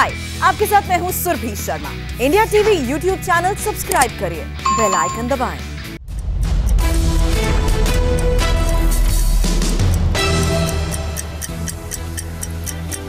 हाय, आपके साथ मैं हूँ Surabhi Sharma. India TV YouTube channel subscribe करिए, बेल आइकन दबाएं।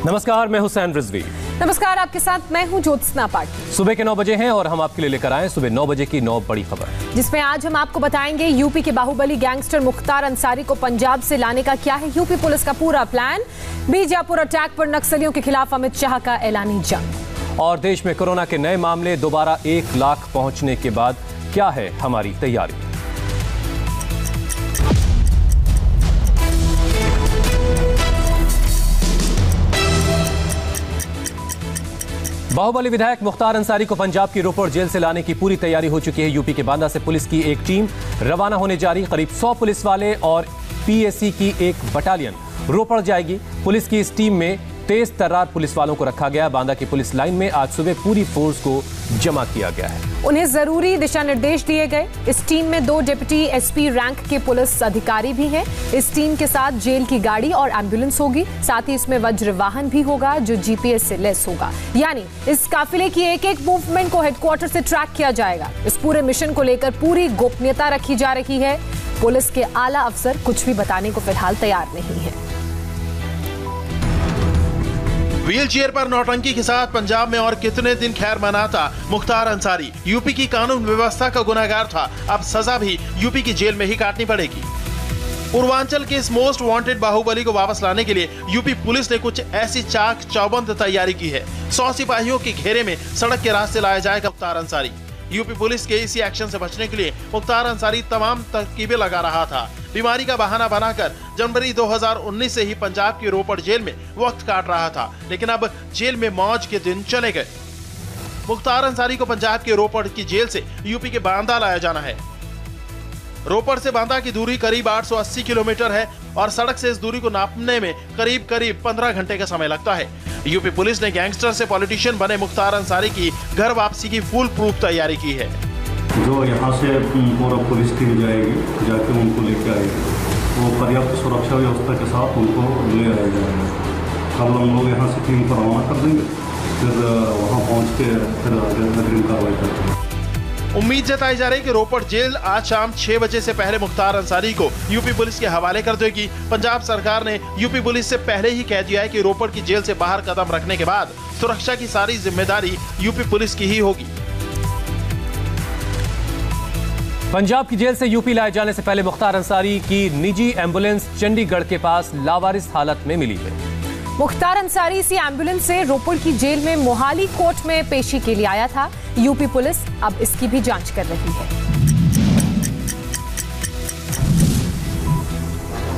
नमस्कार, मैं हुसैन रिजवी। नमस्कार, आपके साथ मैं हूं ज्योत्सना पाटिल। सुबह के 9 बजे हैं और हम आपके लिए लेकर आए सुबह 9 बजे की 9 बड़ी खबर, जिसमें आज हम आपको बताएंगे यूपी के बाहुबली गैंगस्टर मुख्तार अंसारी को पंजाब से लाने का क्या है यूपी पुलिस का पूरा प्लान। बीजापुर अटैक पर नक्सलियों के खिलाफ अमित शाह का ऐलानी जंग। और देश में कोरोना के नए मामले दोबारा 1 लाख पहुंचने के बाद क्या है हमारी तैयारी। बाहुबली विधायक मुख्तार अंसारी को पंजाब की रोपड़ जेल से लाने की पूरी तैयारी हो चुकी है। यूपी के बांदा से पुलिस की एक टीम रवाना होने जा रही। करीब 100 पुलिस वाले और पीएसी की एक बटालियन रोपड़ जाएगी। पुलिस की इस टीम में तेज तर्रार पुलिस वालों को रखा गया। बांदा की पुलिस लाइन में आज सुबह पूरी फोर्स को जमा किया गया है। उन्हें जरूरी दिशा निर्देश दिए गए। इस टीम में 2 डिप्टी एसपी रैंक के पुलिस अधिकारी भी हैं। इस टीम के साथ जेल की गाड़ी और एम्बुलेंस होगी। साथ ही इसमें वज्र वाहन भी होगा जो जीपीएस से लेस होगा। यानी इस काफिले की एक-एक मूवमेंट को हेडक्वार्टर से ट्रैक किया जाएगा। इस पूरे मिशन को लेकर पूरी गोपनीयता रखी जा रही है। पुलिस के आला अफसर कुछ भी बताने को फिलहाल तैयार नहीं है। व्हील चेयर पर नौटंकी के साथ पंजाब में और कितने दिन खैर मनाता मुख्तार अंसारी। यूपी की कानून व्यवस्था का गुनहगार था, अब सजा भी यूपी की जेल में ही काटनी पड़ेगी। पूर्वांचल के इस मोस्ट वांटेड बाहुबली को वापस लाने के लिए यूपी पुलिस ने कुछ ऐसी चाक चौबंद तैयारी की है। 100 सिपाहियों के घेरे में सड़क के रास्ते लाया जाएगा मुख्तार अंसारी। यूपी पुलिस के इसी एक्शन से बचने के लिए मुख्तार अंसारी तमाम तरकीबें लगा रहा था। बीमारी का बहाना बनाकर जनवरी 2019 से ही पंजाब की रोपड़ जेल में वक्त काट रहा था, लेकिन अब जेल में मौज के दिन चले गए। मुख्तार अंसारी को पंजाब के रोपड़ की जेल से यूपी के बांदा लाया जाना है। रोपड़ से बांदा की दूरी करीब 880 किलोमीटर है और सड़क से इस दूरी को नापने में करीब 15 घंटे का समय लगता है। यूपी पुलिस ने गैंगस्टर से पॉलिटिशियन बने मुख्तार अंसारी की घर वापसी की फुल प्रूफ तैयारी की है। जो यहाँ से पूरा पुलिस टीम जाएगी, जाके उनको लेके आएगी, वो पर्याप्त सुरक्षा व्यवस्था के साथ उनको ले आया जाएगा। कल हम लोग यहाँ से टीम को रवाना कर देंगे, फिर वहाँ पहुँच के फिर अग्रिम कार्रवाई करते हैं। उम्मीद जताई जा रही है कि रोपड़ जेल आज शाम 6 बजे से पहले मुख्तार अंसारी को यूपी पुलिस के हवाले कर देगी। पंजाब सरकार ने यूपी पुलिस से पहले ही कह दिया है कि रोपड़ की जेल से बाहर कदम रखने के बाद सुरक्षा की सारी जिम्मेदारी यूपी पुलिस की ही होगी। पंजाब की जेल से यूपी लाए जाने से पहले मुख्तार अंसारी की निजी एम्बुलेंस चंडीगढ़ के पास लावारिस हालत में मिली है। मुख्तार अंसारी इसी एम्बुलेंस से रोपड़ की जेल में मोहाली कोर्ट में पेशी के लिए आया था। यूपी पुलिस अब इसकी भी जांच कर रही है।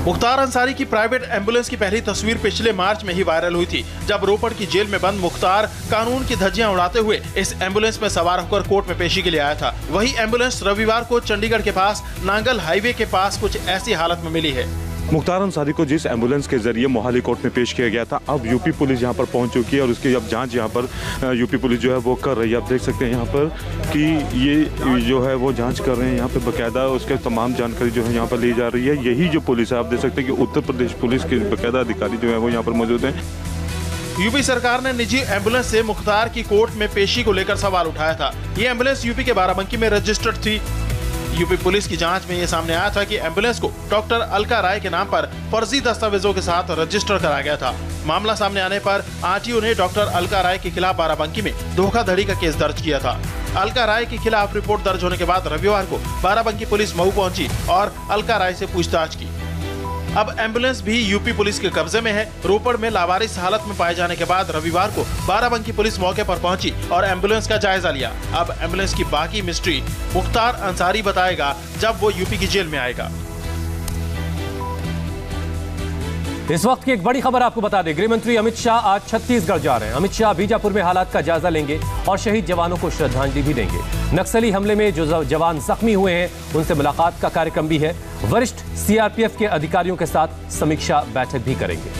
मुख्तार अंसारी की प्राइवेट एम्बुलेंस की पहली तस्वीर पिछले मार्च में ही वायरल हुई थी, जब रोपड़ की जेल में बंद मुख्तार कानून की धज्जियां उड़ाते हुए इस एम्बुलेंस में सवार होकर कोर्ट में पेशी के लिए आया था। वही एम्बुलेंस रविवार को चंडीगढ़ के पास नांगल हाईवे के पास कुछ ऐसी हालत में मिली है। मुख्तार अंसारी को जिस एम्बुलेंस के जरिए मोहाली कोर्ट में पेश किया गया था, अब यूपी पुलिस यहाँ पर पहुँच चुकी है और उसकी अब जांच यहाँ पर यूपी पुलिस जो है वो कर रही है। आप देख सकते हैं यहाँ पर कि ये जो है वो जांच कर रहे हैं। यहाँ पे बाकायदा उसके तमाम जानकारी जो है यहाँ पर ली जा रही है। यही जो पुलिस है, आप देख सकते हैं कि उत्तर प्रदेश पुलिस के बाकायदा अधिकारी जो है वो यहाँ पर मौजूद हैं। यूपी सरकार ने निजी एम्बुलेंस से मुख्तार की कोर्ट में पेशी को लेकर सवाल उठाया था। ये एम्बुलेंस यूपी के बाराबंकी में रजिस्टर्ड थी। यूपी पुलिस की जांच में ये सामने आया था कि एम्बुलेंस को डॉक्टर अलका राय के नाम पर फर्जी दस्तावेजों के साथ रजिस्टर कराया गया था। मामला सामने आने पर आरटीओ ने डॉक्टर अलका राय के खिलाफ बाराबंकी में धोखाधड़ी का केस दर्ज किया था। अलका राय के खिलाफ रिपोर्ट दर्ज होने के बाद रविवार को बाराबंकी पुलिस मऊ पहुंची और अलका राय से पूछताछ की। अब एम्बुलेंस भी यूपी पुलिस के कब्जे में है। रोपड़ में लावारिस हालत में पाए जाने के बाद रविवार को बाराबंकी पुलिस मौके पर पहुंची और एम्बुलेंस का जायजा लिया। अब एम्बुलेंस की बाकी मिस्ट्री मुख्तार अंसारी बताएगा जब वो यूपी की जेल में आएगा। इस वक्त की एक बड़ी खबर आपको बता दें, गृह मंत्री अमित शाह आज छत्तीसगढ़ जा रहे हैं। अमित शाह बीजापुर में हालात का जायजा लेंगे और शहीद जवानों को श्रद्धांजलि भी देंगे। नक्सली हमले में जो जवान जख्मी हुए हैं उनसे मुलाकात का कार्यक्रम भी है। वरिष्ठ सीआरपीएफ के अधिकारियों के साथ समीक्षा बैठक भी करेंगे।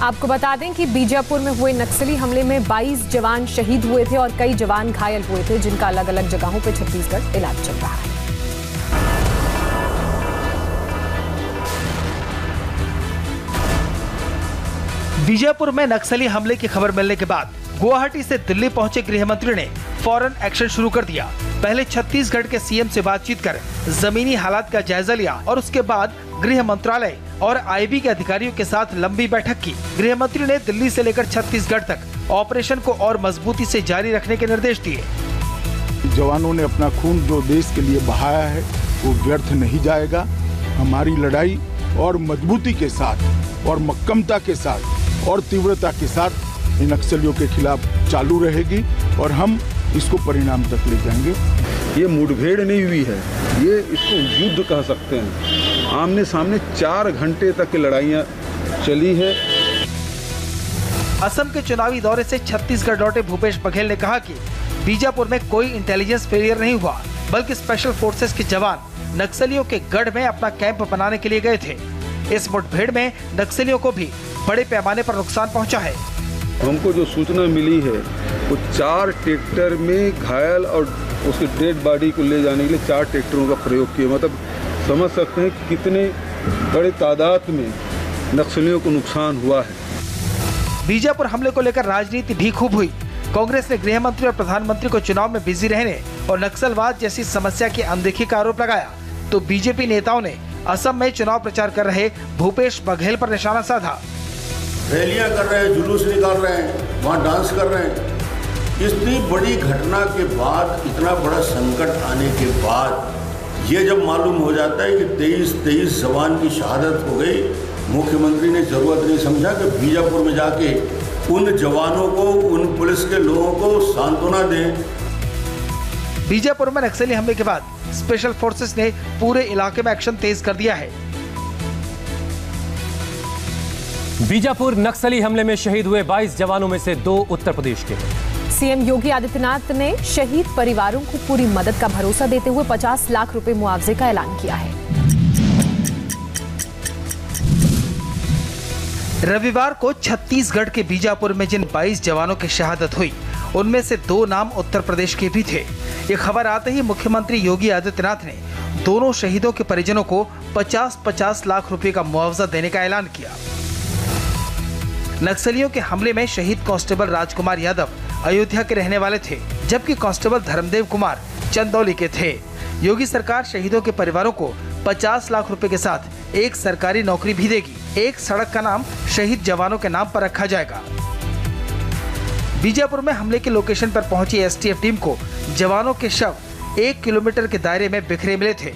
आपको बता दें कि बीजापुर में हुए नक्सली हमले में 22 जवान शहीद हुए थे और कई जवान घायल हुए थे, जिनका अलग अलग जगहों पर छत्तीसगढ़ इलाज चल रहा है। बीजापुर में नक्सली हमले की खबर मिलने के बाद गुवाहाटी से दिल्ली पहुंचे गृह मंत्री ने फौरन एक्शन शुरू कर दिया। पहले छत्तीसगढ़ के सीएम से बातचीत कर जमीनी हालात का जायजा लिया और उसके बाद गृह मंत्रालय और आईबी के अधिकारियों के साथ लंबी बैठक की। गृह मंत्री ने दिल्ली से लेकर छत्तीसगढ़ तक ऑपरेशन को और मजबूती से जारी रखने के निर्देश दिए। जवानों ने अपना खून जो देश के लिए बहाया है वो व्यर्थ नहीं जाएगा। हमारी लड़ाई और मजबूती के साथ और मक्कमता के साथ और तीव्रता के साथ इन नक्सलियों के खिलाफ चालू रहेगी और हम इसको परिणाम तक ले जाएंगे। ये मुठभेड़ नहीं हुई है, ये इसको युद्ध कह सकते हैं। आमने सामने 4 घंटे तक की लड़ाइयाँ चली है। असम के चुनावी दौरे से छत्तीसगढ़ लौटे भूपेश बघेल ने कहा कि बीजापुर में कोई इंटेलिजेंस फेलियर नहीं हुआ, बल्कि स्पेशल फोर्सेस के जवान नक्सलियों के गढ़ में अपना कैंप बनाने के लिए गए थे। इस मुठभेड़ में नक्सलियों को भी बड़े पैमाने पर नुकसान पहुंचा है। हमको जो सूचना मिली है वो 4 ट्रैक्टर में घायल और उसके डेड बॉडी को ले जाने के लिए 4 ट्रैक्टरों का प्रयोग किया। मतलब समझ सकते हैं कि कितने बड़े तादाद में नक्सलियों को नुकसान हुआ है। बीजापुर हमले को लेकर राजनीति भी खूब हुई। कांग्रेस ने गृह मंत्री और प्रधानमंत्री को चुनाव में बिजी रहने और नक्सलवाद जैसी समस्या की अनदेखी का आरोप लगाया, तो बीजेपी नेताओं ने असम में चुनाव प्रचार कर रहे भूपेश बघेल पर निशाना साधा। रैलियां कर रहे हैं, जुलूस निकाल रहे हैं, वहाँ डांस कर रहे हैं। इतनी बड़ी घटना के बाद, इतना बड़ा संकट आने के बाद ये जब मालूम हो जाता है कि 23 जवान की शहादत हो गई, मुख्यमंत्री ने जरूरत नहीं समझा कि बीजापुर में जाके उन जवानों को, उन पुलिस के लोगों को सांत्वना दें। बीजापुर में नक्सली हमले के बाद स्पेशल फोर्सेस ने पूरे इलाके में एक्शन तेज कर दिया है। बीजापुर नक्सली हमले में शहीद हुए 22 जवानों में से 2 उत्तर प्रदेश के हैं। सीएम योगी आदित्यनाथ ने शहीद परिवारों को पूरी मदद का भरोसा देते हुए 50 लाख रुपए मुआवजे का ऐलान किया है। रविवार को छत्तीसगढ़ के बीजापुर में जिन 22 जवानों की शहादत हुई, उनमें से 2 नाम उत्तर प्रदेश के भी थे। ये खबर आते ही मुख्यमंत्री योगी आदित्यनाथ ने दोनों शहीदों के परिजनों को 50-50 लाख रुपए का मुआवजा देने का ऐलान किया। नक्सलियों के हमले में शहीद कांस्टेबल राजकुमार यादव अयोध्या के रहने वाले थे, जबकि कांस्टेबल धर्मदेव कुमार चंदौली के थे। योगी सरकार शहीदों के परिवारों को 50 लाख रुपए के साथ एक सरकारी नौकरी भी देगी। एक सड़क का नाम शहीद जवानों के नाम पर रखा जाएगा। बीजापुर में हमले के लोकेशन पर पहुंची एसटीएफ टीम को जवानों के शव 1 किलोमीटर के दायरे में बिखरे मिले थे।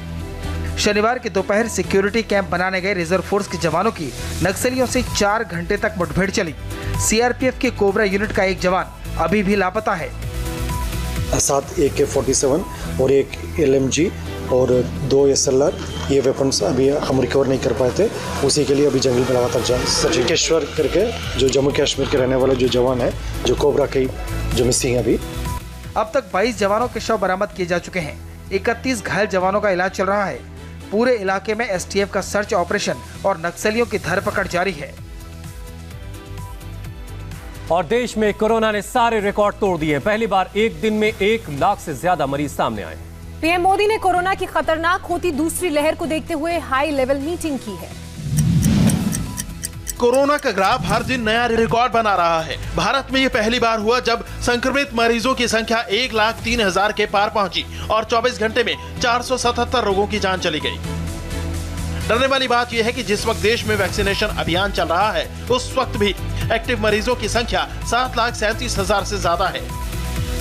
शनिवार के दोपहर सिक्योरिटी कैंप बनाने गए रिजर्व फोर्स के जवानों की नक्सलियों से 4 घंटे तक मुठभेड़ चली। सीआरपीएफ के कोबरा यूनिट का एक जवान अभी भी लापता है। 7 AK-47 और 1 LMG और 2 SLR, ये वेपन्स अभी हम रिकवर नहीं कर पाए थे। उसी के लिए अभी जंगल में लगातार सचिकेश्वर करके जो जम्मू कश्मीर के रहने वाले जो जवान है, जो कोबरा के जो मिसिंग है अभी। अब तक 22 जवानों के शव बरामद किए जा चुके हैं। 31 घायल जवानों का इलाज चल रहा है। पूरे इलाके में एसटीएफ का सर्च ऑपरेशन और नक्सलियों की धरपकड़ जारी है। और देश में कोरोना ने सारे रिकॉर्ड तोड़ दिए। पहली बार एक दिन में 1 लाख से ज्यादा मरीज सामने आए। पीएम मोदी ने कोरोना की खतरनाक होती दूसरी लहर को देखते हुए हाई लेवल मीटिंग की है। कोरोना का ग्राफ हर दिन नया रिकॉर्ड बना रहा है। भारत में ये पहली बार हुआ जब संक्रमित मरीजों की संख्या 1,03,000 के पार पहुंची और 24 घंटे में 477 लोगों की जान चली गई। डरने वाली बात यह है कि जिस वक्त देश में वैक्सीनेशन अभियान चल रहा है, उस वक्त भी एक्टिव मरीजों की संख्या 7,37,000 से ज्यादा है।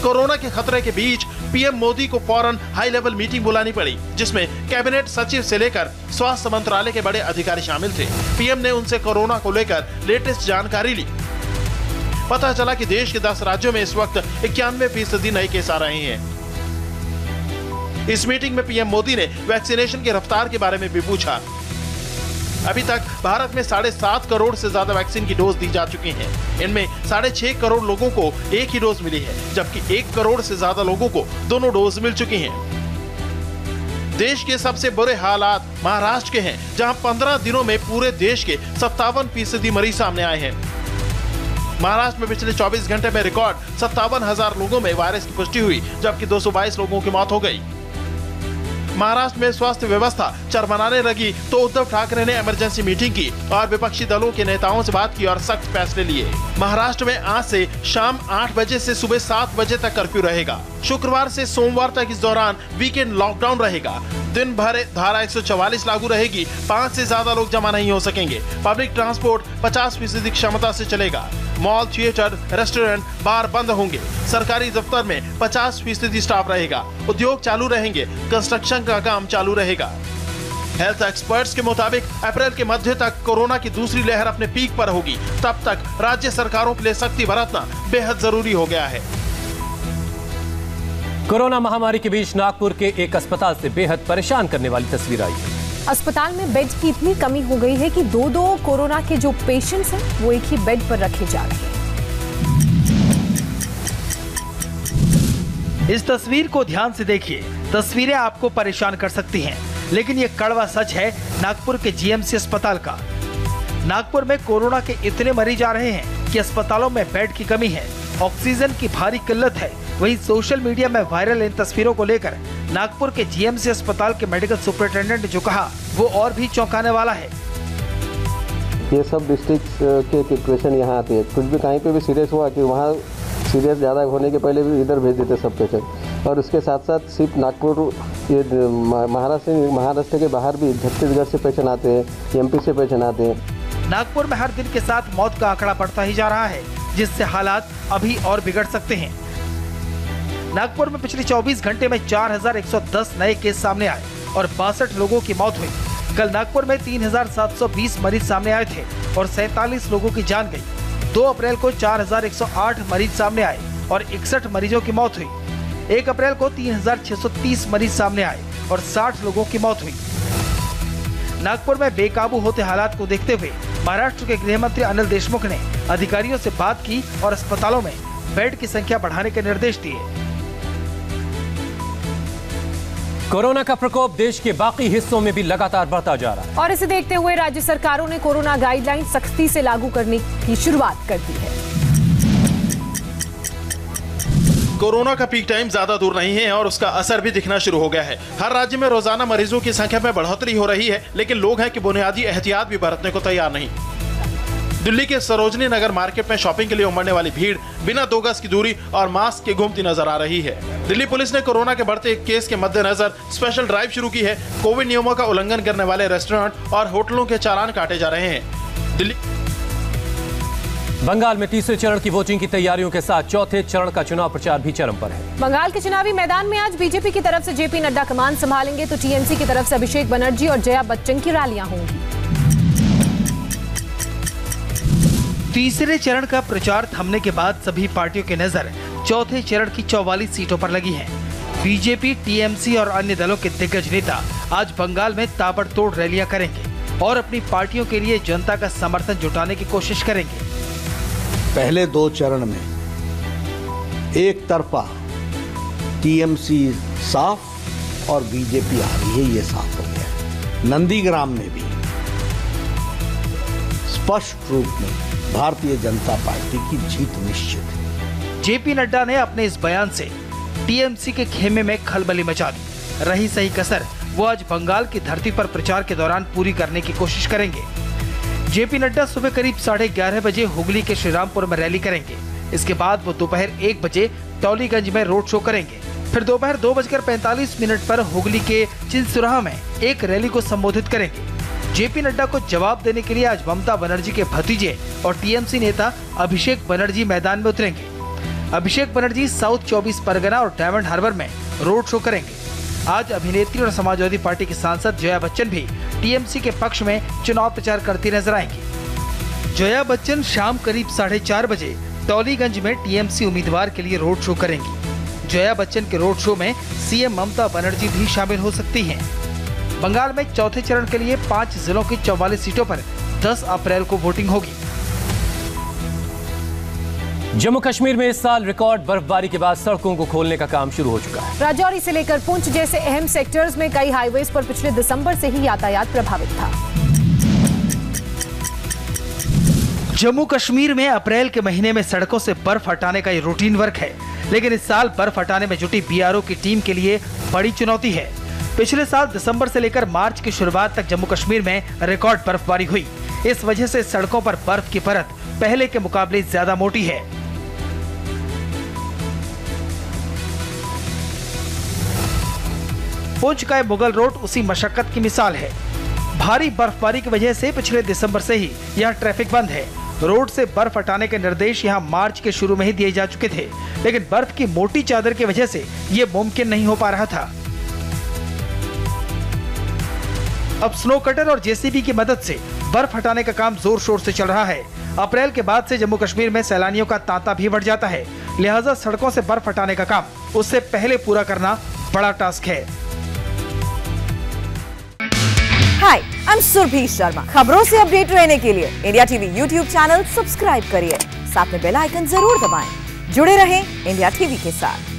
कोरोना के खतरे के बीच पीएम मोदी को फौरन हाई लेवल मीटिंग बुलानी पड़ी, जिसमें कैबिनेट सचिव से लेकर स्वास्थ्य मंत्रालय के बड़े अधिकारी शामिल थे। पीएम ने उनसे कोरोना को लेकर लेटेस्ट जानकारी ली। पता चला कि देश के 10 राज्यों में इस वक्त 91% नए केस आ रहे हैं। इस मीटिंग में पीएम मोदी ने वैक्सीनेशन की रफ्तार के बारे में भी पूछा। अभी तक भारत में 7.5 करोड़ से ज्यादा वैक्सीन की डोज दी जा चुकी हैं। इनमें 6.5 करोड़ लोगों को एक ही डोज मिली है, जबकि 1 करोड़ से ज्यादा लोगों को दोनों डोज मिल चुकी हैं। देश के सबसे बुरे हालात महाराष्ट्र के हैं, जहां 15 दिनों में पूरे देश के 57% मरीज सामने आए हैं। महाराष्ट्र में पिछले 24 घंटे में रिकॉर्ड 57,000 लोगों में वायरस की पुष्टि हुई, जबकि 222 लोगों की मौत हो गई। महाराष्ट्र में स्वास्थ्य व्यवस्था चरमराने लगी तो उद्धव ठाकरे ने इमरजेंसी मीटिंग की और विपक्षी दलों के नेताओं से बात की और सख्त फैसले लिए। महाराष्ट्र में आज से शाम 8 बजे से सुबह 7 बजे तक कर्फ्यू रहेगा। शुक्रवार से सोमवार तक इस दौरान वीकेंड लॉकडाउन रहेगा। दिन भर धारा 144 लागू रहेगी। 5 से ज्यादा लोग जमा नहीं हो सकेंगे। पब्लिक ट्रांसपोर्ट 50% क्षमता से चलेगा। मॉल, थिएटर, रेस्टोरेंट, बार बंद होंगे। सरकारी दफ्तर में 50% स्टाफ रहेगा। उद्योग चालू रहेंगे। कंस्ट्रक्शन का काम चालू रहेगा। हेल्थ एक्सपर्ट्स के मुताबिक अप्रैल के मध्य तक कोरोना की दूसरी लहर अपने पीक पर होगी। तब तक राज्य सरकारों के लिए सख्ती बरतना बेहद जरूरी हो गया है। कोरोना महामारी के बीच नागपुर के एक अस्पताल से बेहद परेशान करने वाली तस्वीर आई है। अस्पताल में बेड की इतनी कमी हो गई है कि दो कोरोना के जो पेशेंट्स हैं वो एक ही बेड पर रखे जा रहे हैं। इस तस्वीर को ध्यान से देखिए। तस्वीरें आपको परेशान कर सकती हैं, लेकिन ये कड़वा सच है नागपुर के जीएमसी अस्पताल का। नागपुर में कोरोना के इतने मरीज आ रहे हैं कि अस्पतालों में बेड की कमी है, ऑक्सीजन की भारी किल्लत है। वहीं सोशल मीडिया में वायरल इन तस्वीरों को लेकर नागपुर के जीएमसी अस्पताल के मेडिकल सुपरिटेंडेंट ने जो कहा वो और भी चौंकाने वाला है। ये सब डिस्ट्रिक्ट के इक्वेशन यहाँ आती है। कुछ भी कहीं पे भी सीरियस हुआ कि वहाँ सीरियस ज़्यादा होने के पहले भी इधर भेज देते सब पेशेंट। और उसके साथ साथ सिर्फ नागपुर, ये महाराष्ट्र के बाहर भी छत्तीसगढ़ से पेशेंट आते हैं, एमपी से पेशेंट आते हैं। नागपुर में हर दिन के साथ मौत का आंकड़ा बढ़ता ही जा रहा है, जिससे हालात अभी और बिगड़ सकते हैं। नागपुर में पिछले 24 घंटे में 4110 नए केस सामने आए और 62 लोगों की मौत हुई। कल नागपुर में 3720 मरीज सामने आए थे और 47 लोगों की जान गई। 2 अप्रैल को 4108 मरीज सामने आए और 61 मरीजों की मौत हुई। 1 अप्रैल को 3630 मरीज सामने आए और 60 लोगों की मौत हुई। नागपुर में बेकाबू होते हालात को देखते हुए महाराष्ट्र के गृह मंत्री अनिल देशमुख ने अधिकारियों से बात की और अस्पतालों में बेड की संख्या बढ़ाने के निर्देश दिए। कोरोना का प्रकोप देश के बाकी हिस्सों में भी लगातार बढ़ता जा रहा है और इसे देखते हुए राज्य सरकारों ने कोरोना गाइडलाइन सख्ती से लागू करने की शुरुआत कर दी है। कोरोना का पीक टाइम ज्यादा दूर नहीं है और उसका असर भी दिखना शुरू हो गया है। हर राज्य में रोजाना मरीजों की संख्या में बढ़ोतरी हो रही है, लेकिन लोग हैं कि बुनियादी एहतियात भी बरतने को तैयार नहीं। दिल्ली के सरोजनी नगर मार्केट में शॉपिंग के लिए उमड़ने वाली भीड़ बिना 2 गज की दूरी और मास्क के घूमती नजर आ रही है। दिल्ली पुलिस ने कोरोना के बढ़ते केस के मद्देनजर स्पेशल ड्राइव शुरू की है। कोविड नियमों का उल्लंघन करने वाले रेस्टोरेंट और होटलों के चालान काटे जा रहे हैं। दिल्ली बंगाल में तीसरे चरण की वोटिंग की तैयारियों के साथ चौथे चरण का चुनाव प्रचार भी चरम पर है। बंगाल के चुनावी मैदान में आज बीजेपी की तरफ से जेपी नड्डा कमान संभालेंगे तो टीएमसी की तरफ से अभिषेक बनर्जी और जया बच्चन की रैलियां होंगी। तीसरे चरण का प्रचार थमने के बाद सभी पार्टियों की नजर चौथे चरण की 44 सीटों पर लगी है। बीजेपी, टीएमसी और अन्य दलों के दिग्गज नेता आज बंगाल में ताबड़तोड़ रैलियां करेंगे और अपनी पार्टियों के लिए जनता का समर्थन जुटाने की कोशिश करेंगे। पहले 2 चरण में एक तरफा टीएमसी साफ और बीजेपी आ रही है, ये साफ हो गया। नंदीग्राम में भी स्पष्ट रूप में भारतीय जनता पार्टी की जीत निश्चित है। जेपी नड्डा ने अपने इस बयान से टीएमसी के खेमे में खलबली मचा दी। रही सही कसर वो आज बंगाल की धरती पर प्रचार के दौरान पूरी करने की कोशिश करेंगे। जेपी नड्डा सुबह करीब 11:30 बजे हुगली के श्रीरामपुर में रैली करेंगे। इसके बाद वो दोपहर 1 बजे टौलीगंज में रोड शो करेंगे। फिर दोपहर 2:45 पर हुगली के चिंसुराह में एक रैली को संबोधित करेंगे। जेपी नड्डा को जवाब देने के लिए आज ममता बनर्जी के भतीजे और टीएमसी नेता अभिषेक बनर्जी मैदान में उतरेंगे। अभिषेक बनर्जी साउथ 24 परगना और डायमंड हार्बर में रोड शो करेंगे। आज अभिनेत्री और समाजवादी पार्टी की सांसद जया बच्चन भी टीएमसी के पक्ष में चुनाव प्रचार करती नजर आएंगी। जया बच्चन शाम करीब 4:30 बजे टौलीगंज में टीएमसी उम्मीदवार के लिए रोड शो करेंगी। जया बच्चन के रोड शो में सीएम ममता बनर्जी भी शामिल हो सकती हैं। बंगाल में चौथे चरण के लिए 5 जिलों की 44 सीटों पर 10 अप्रैल को वोटिंग होगी। जम्मू कश्मीर में इस साल रिकॉर्ड बर्फबारी के बाद सड़कों को खोलने का काम शुरू हो चुका है। राजौरी से लेकर पुंछ जैसे अहम सेक्टर्स में कई हाईवेज पर पिछले दिसंबर से ही यातायात प्रभावित था। जम्मू कश्मीर में अप्रैल के महीने में सड़कों से बर्फ हटाने का ये रूटीन वर्क है, लेकिन इस साल बर्फ हटाने में जुटी बीआरओ की टीम के लिए बड़ी चुनौती है। पिछले साल दिसंबर से लेकर मार्च की शुरुआत तक जम्मू कश्मीर में रिकॉर्ड बर्फबारी हुई। इस वजह से सड़कों पर बर्फ की परत पहले के मुकाबले ज्यादा मोटी है। पुंछ का मुगल रोड उसी मशक्कत की मिसाल है। भारी बर्फबारी की वजह से पिछले दिसंबर से ही यह ट्रैफिक बंद है। रोड से बर्फ हटाने के निर्देश यहां मार्च के शुरू में ही दिए जा चुके थे, लेकिन बर्फ की मोटी चादर की वजह से ये मुमकिन नहीं हो पा रहा था। अब स्नो कटर और जेसीबी की मदद से बर्फ हटाने का काम जोर शोर से चल रहा है। अप्रैल के बाद से जम्मू कश्मीर में सैलानियों का तांता भी बढ़ जाता है, लिहाजा सड़कों से बर्फ हटाने का काम उससे पहले पूरा करना बड़ा टास्क है। हाय, आई एम सुरभि शर्मा। खबरों से अपडेट रहने के लिए India TV YouTube channel subscribe करिए, साथ में बेल आइकन जरूर दबाएं। जुड़े रहें इंडिया टीवी के साथ।